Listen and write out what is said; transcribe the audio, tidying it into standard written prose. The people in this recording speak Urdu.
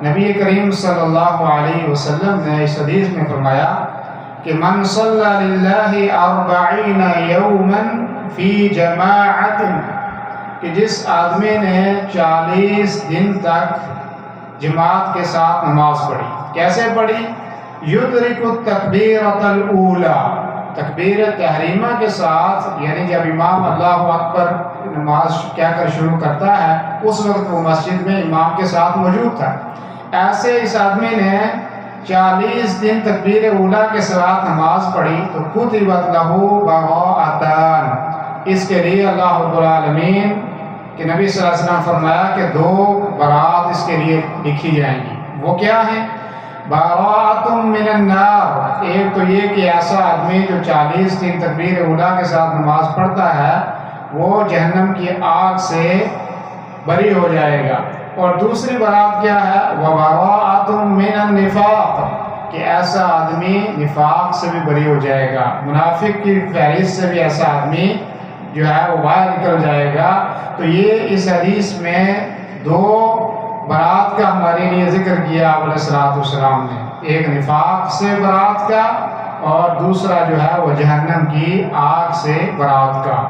نبی کریم صلی اللہ علیہ وسلم نے اس حدیث میں فرمایا کہ من صلی للہ 40 یوما فی جماعت، کہ جس آدمی نے 40 دن تک جماعت کے ساتھ نماز پڑھی۔ کیسے پڑھی؟ یدرک التکبیرۃ الاولی، تکبیر تحریمہ کے ساتھ، یعنی جب امام اللہ اکبر نماز کہہ کر شروع کرتا ہے اس وقت وہ مسجد میں امام کے ساتھ موجود تھا۔ ایسے اس آدمی نے 40 دن تکبیر اولیٰ کے ساتھ نماز پڑھی تو کتبت لہ براءتان، اس کے لیے اللہ رب العالمین کہ نبی صلی اللہ علیہ وسلم فرمایا کہ 2 برات اس کے لیے لکھی جائیں گی۔ وہ کیا ہیں؟ براءۃ من النار، ایک تو یہ کہ ایسا آدمی جو 40 دن تکبیر اولیٰ کے ساتھ نماز پڑھتا ہے وہ جہنم کی آگ سے بری ہو جائے گا، اور دوسری برات کیا ہے؟ وبراءۃ من النفاق، کہ ایسا آدمی نفاق سے بھی بری ہو جائے گا، منافق کی فہرست سے بھی ایسا آدمی جو ہے وہ باہر نکل جائے گا۔ تو یہ اس حدیث میں 2 برات کا ہمارے لیے ذکر کیا علیہ الصلوۃ والسلام نے، ایک نفاق سے برات کا اور دوسرا جو ہے وہ جہنم کی آگ سے برات کا۔